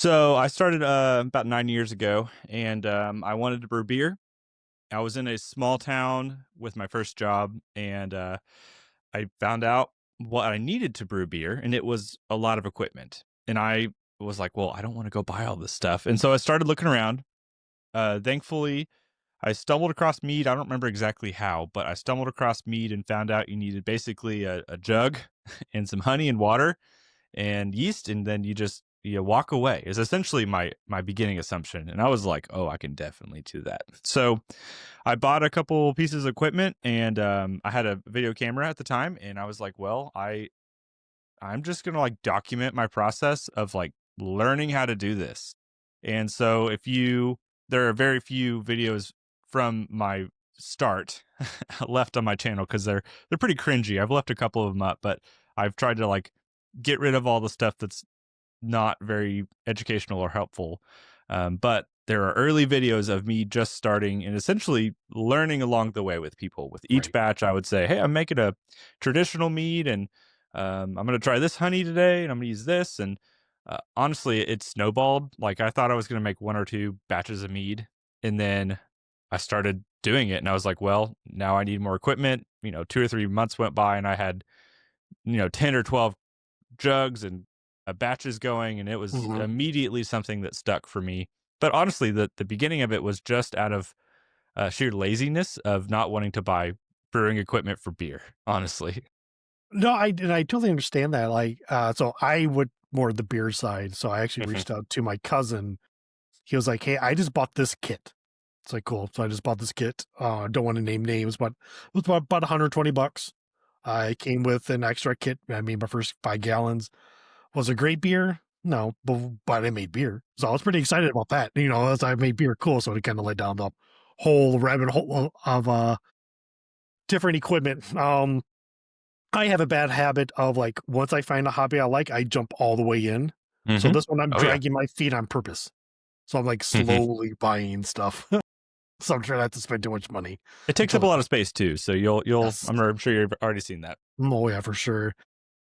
So I started about 9 years ago, and I wanted to brew beer. I was in a small town with my first job, and I found out what I needed to brew beer, and it was a lot of equipment. And I was like, well, I don't want to go buy all this stuff. And so I started looking around. Thankfully, I stumbled across Mead. I don't remember exactly how, but I stumbled across Mead and found out you needed basically a jug and some honey and water and yeast, and then you walk away is essentially my beginning assumption. And I was like, oh, I can definitely do that. So I bought a couple pieces of equipment, and I had a video camera at the time, and I was like, well, I'm just gonna like document my process of like learning how to do this. And so there are very few videos from my start left on my channel because they're pretty cringy. I've left a couple of them up, but I've tried to like get rid of all the stuff that's not very educational or helpful. But there are early videos of me just starting and essentially learning along the way with people. With each Right. batch, I would say, hey, I'm making a traditional mead, and I'm going to try this honey today, and I'm going to use this. And honestly, it snowballed. Like I thought I was going to make one or two batches of mead, and then I started doing it, and I was like, well, now I need more equipment. 2 or 3 months went by, and I had 10 or 12 jugs and batches going, and it was Mhm. immediately something that stuck for me. But honestly, the beginning of it was just out of sheer laziness of not wanting to buy brewing equipment for beer, honestly. No, I totally understand that, so I would more the beer side, so I actually Mhm, reached out to my cousin. He was like, "Hey, I just bought this kit." It's like, "Cool." So I just bought this kit. Don't wanna name names, but it was about $120. It came with an extra kit. I made my first 5 gallons. Was it great beer? No, but I made beer. So I was pretty excited about that, as I made beer, cool, so it kinda led down the whole rabbit hole of, different equipment. I have a bad habit of, like, once I find a hobby I like, I jump all the way in. So mhm. this one, I'm Oh, yeah. dragging my feet on purpose. So I'm, like, Mhm. slowly buying stuff. So I'm trying not to spend too much money It takes up until a it's lot of space too, so you'll yes. I'm sure you've already seen that. Oh, yeah, for sure.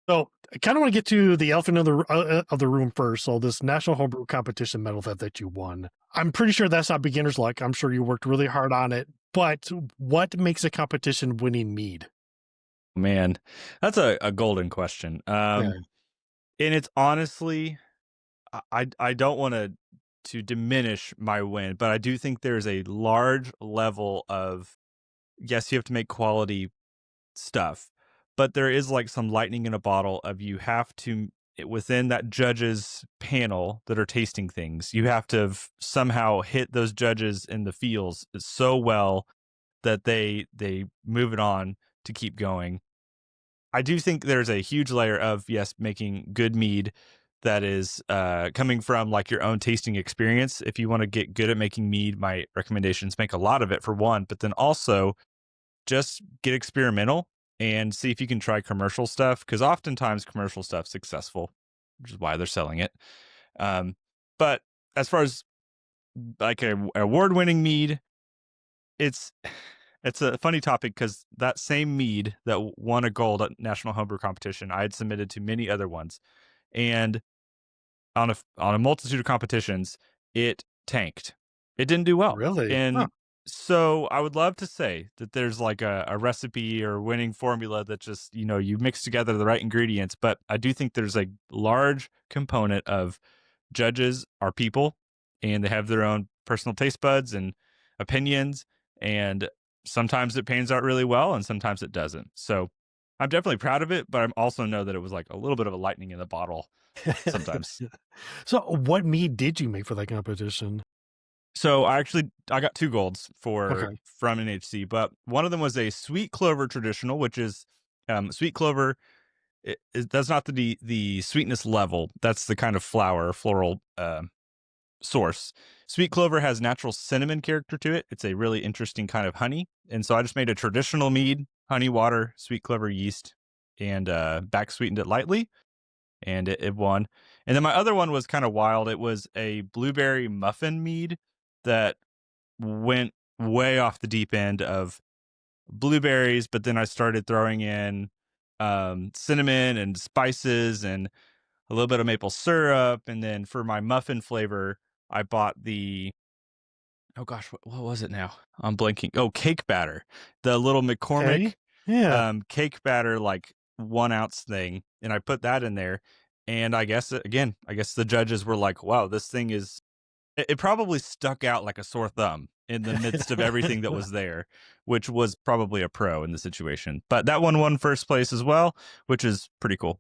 So I kinda wanna get to the elephant of the room first. So this National Homebrew Competition medal that you won. I'm pretty sure that's not beginner's luck. I'm sure you worked really hard on it, but what makes a competition winning mead? Man, that's a golden question. Yeah, And it's honestly, I don't want to diminish my win, but I do think there's a large level of, yes, you have to make quality stuff, but there is like some lightning in a bottle of you have to within that judges panel that are tasting things, you have to somehow hit those judges in the feels so well that they move it on to keep going. I do think there's a huge layer of, yes, making good mead that is coming from like your own tasting experience. If you want to get good at making mead, my recommendations make a lot of it for one, but then also just get experimental and see if you can try commercial stuff, because oftentimes commercial stuff's successful, which is why they're selling it. Um, but as far as like a award-winning mead, it's it's a funny topic because that same mead that won a gold at National Homebrew Competition, I had submitted to many other ones, and on a multitude of competitions, it tanked. It didn't do well, really? Huh. and so I would love to say that there's like a recipe or winning formula that just you mix together the right ingredients, but I do think there's a large component of judges are people, and they have their own personal taste buds and opinions, and sometimes it pans out really well, and sometimes it doesn't. So I'm definitely proud of it, but I also know that it was like a little bit of a lightning in the bottle sometimes. So, what mead did you make for that competition? So I got 2 golds for Okay. from NHC, but one of them was a sweet clover traditional, which is, sweet clover that's not the sweetness level, that's the kind of floral, source. Sweet clover has natural cinnamon character to it. It's a really interesting kind of honey, and so I just made a traditional mead, honey, water, sweet clover yeast, and, back sweetened it lightly, and it won. And then my other one was kinda wild. It was a blueberry muffin mead that went way off the deep end of blueberries, but then I started throwing in cinnamon and spices and a little bit of maple syrup, and then for my muffin flavor, I bought the oh gosh, what was it now? I'm blanking. Oh, cake batter, the little Okay. McCormick Yeah. cake batter, like 1 ounce thing, and I put that in there. And I guess again, I guess the judges were like, "Wow, this thing is." It probably stuck out like a sore thumb in the midst of everything that was there, which was probably a pro in the situation. But that one won first place as well, which is pretty cool.